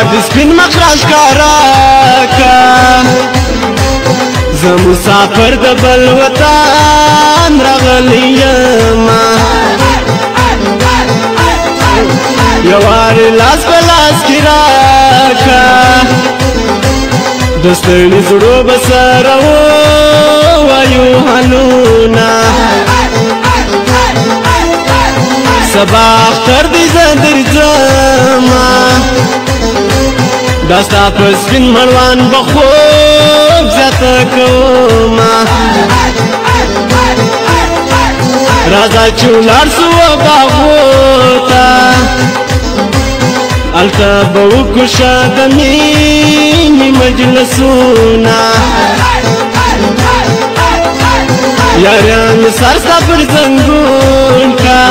د سپین مخراج کاراکا زه مسافر د بل وطن راغلی یما یوارې لاس په لاس کې راکا د ستړي زړو به سره ووایو حالونه سبا اختر دی زه درځمه دا ستا په سپین مړوان به خوب زیاته کومه راځه چې ولاړ سو باغو ته هلته به وکړو د مینې مجلسونه یاریان مې سر ستا پر زنګون کا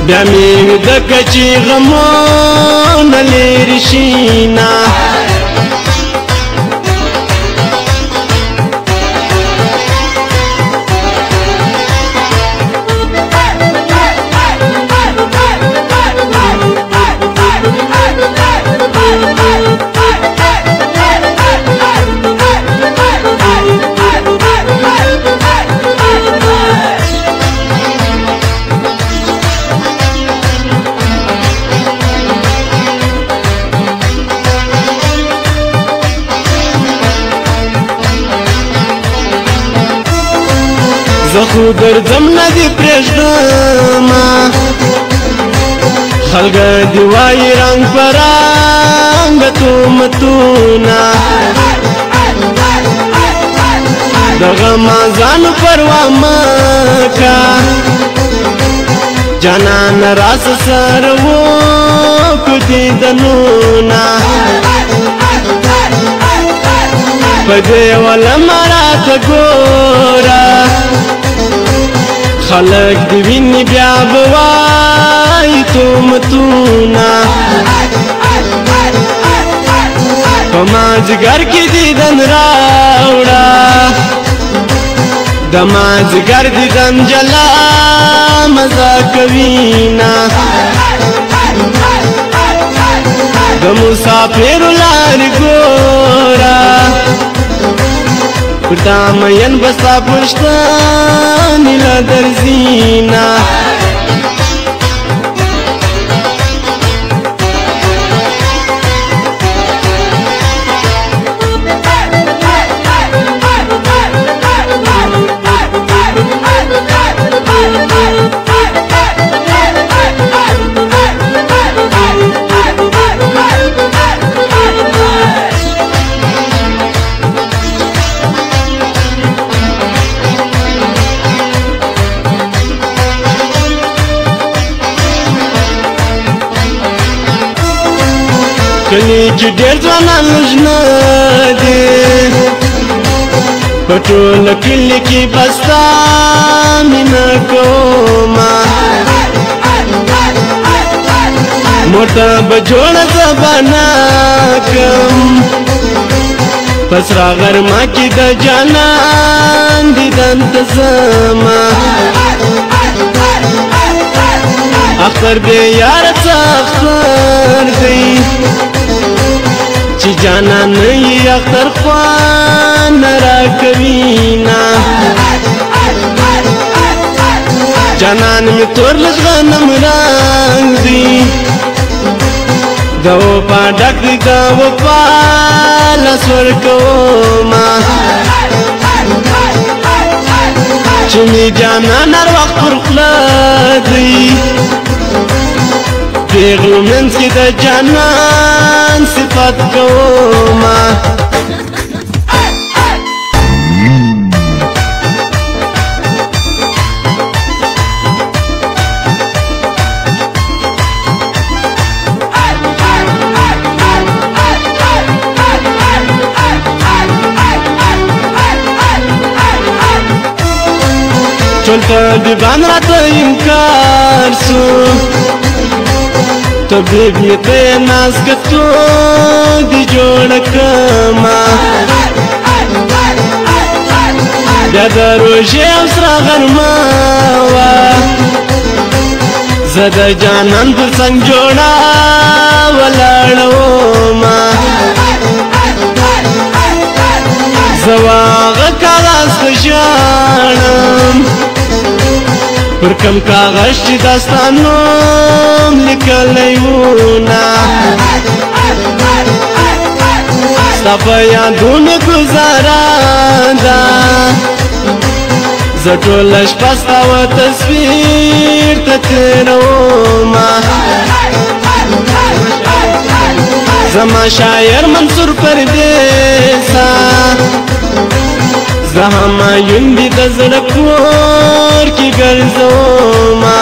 بیا مې ویده که چې غمونه لرې شینه زه خو درځم نه دې پرېږدمه خلګه دې وایي رنګ په رنګ تهمتونه د غمازانو پروا مه که جانانه راسه سره وکړو دیدنونه په دې ولمه راته ګوره خلق دی ویني بیا به وایي تهمتونه په ما جګر کې دیدن راوړه د ما جګر دیدن جلا مزه کوینه د مسافرو لارې ګوره پتا مین بستا پشتانی لا درزینا کلی کې ډېر ځوانان لږنه دي په ټوله کلي کې به ستا مینه کومه مور ته به جوړه زبانه کم په سره غرمه کې د جانان دیدن ته ځمه اختر دې یاره څه اختر دی چې جانان نه یې اختر خوان راکوینه جانان مې تور لږ غنم رنګ دی د وفا ډک دی د وفا لاس ورکومه چې مې جانان هر وخت پر خوله دی پیغلو منځ کې د جانان صفت کومه چلته دیوان راته انکار سو طبیب می ته ناز کتو دی جوړ کما بیا د روژې او سره غرمه وه زدا جانان پر څنګ جوړا ولاړو ما زواغ کاغذ خشانم پر کم کاغذ چې داستانوم لیکلیونا ستا په یادونو گزاره ده زه ټوله شپه ستا و تصویر ته تېرومه زما شاعر منصور پردیسه زه همایون دې د زړه کور کې ګرځومه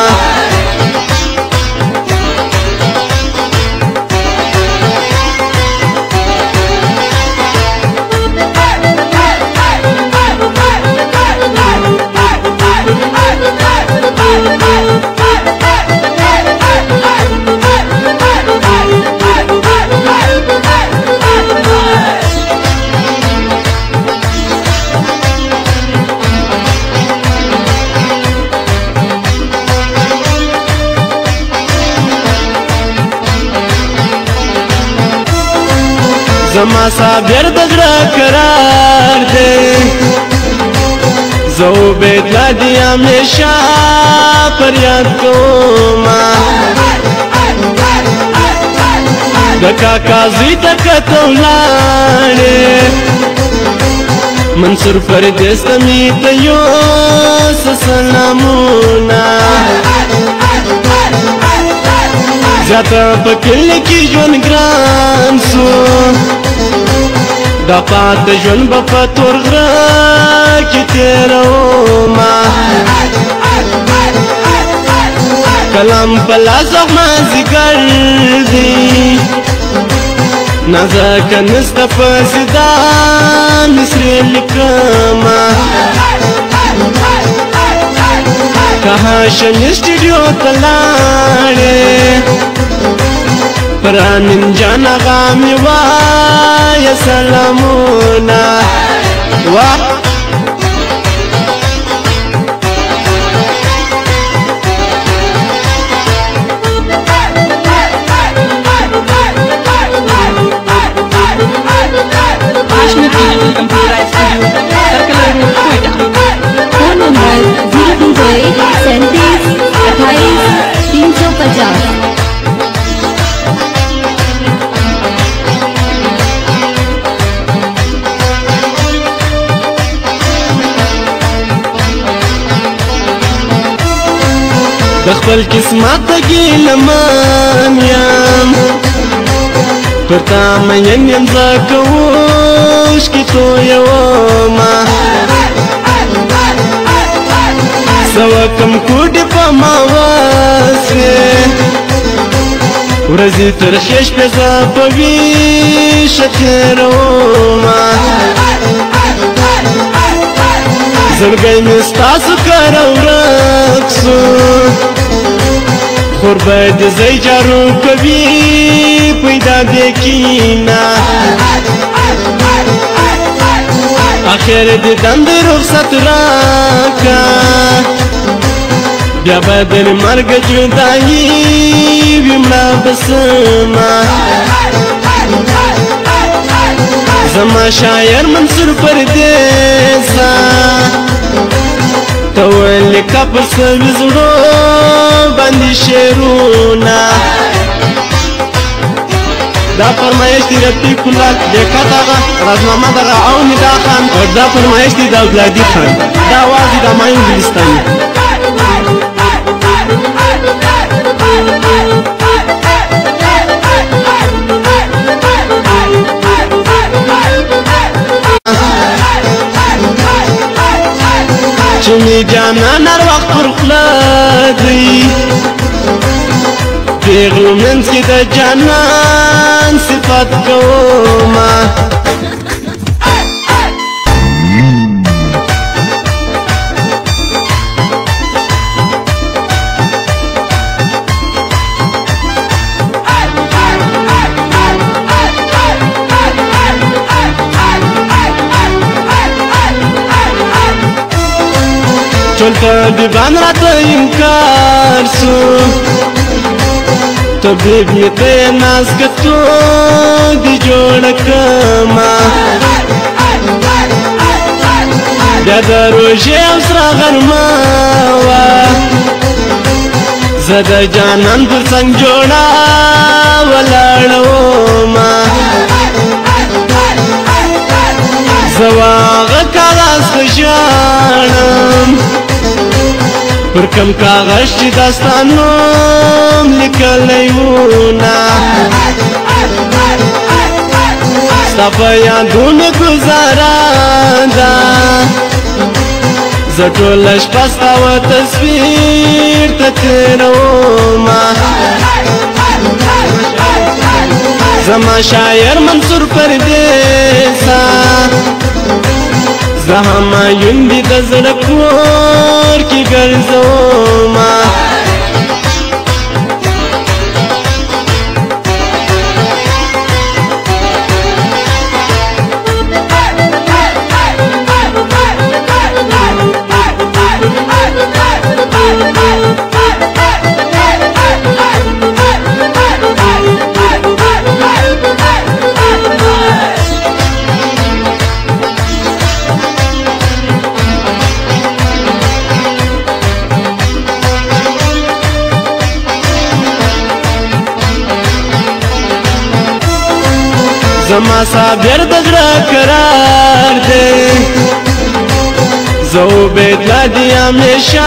زما صابر د زړه قرار دی زه عبیدالله دې همیشه فریاد کومه د کاکا زوی ته کته ولاړې منصور پردیس ته مې ته یوسه سلامونه زیاته په کلي کې ژوند ګران سو دا پات ژوند به په تور غره کې تېرومه کلام په لاس مازدیګر دی نازکه نسته پسې دا مصري لیکمه که هاشمي سټوډیو ته لاړې پر امین جان آغا مې وایه سلامونه د خپل قسمت ګیلمان یم پر تا مین یم ځکه اوښکې تویومه څه وکړم کوډې په ما وسوې ورځې ترخې شپې زه په ویښه تېرومه زړګی مې ستاسو کره ورک سو خور به دې ځای جارو کوي پیدا دې کینا اخر دې دندې رخصت راکه بیا به د مرګ جدایي وي مړه بسمه زما شاعر منصور پردیسه ته ولیکه په سوي زړو باندې شعرونه دا فرمایش دی رفیق الله لیکت آغا راز محمد آغا او ندا خان اور دا فرمایش دی دا اولادی خان دا آواز دی دا مایون گلستانی چمی جانان هر وقت پر خوله دی پیغلو منځ کې د جانان صفت کومه ټول طبيبان راته انکار سو طبيب یې ته ناز کتو دی جوړ کما بیا د روژې او سره غرمه وه زه د جانان پر څنګ جوړه ولاړه ومه زه واغه کاغذ ته ژاړم پر کم کاغذ چې دا ستا نوم لیکلی وونه ستا په یادونو ګزاره ده زه ټوله شپه ستا و تصویر ته تېرومه زما شاعر منصور پردیسه زه همایون دې د زړه کور کې ګرځومه زما صابر د زړه قرار دی زه عبیدالله دې همیشه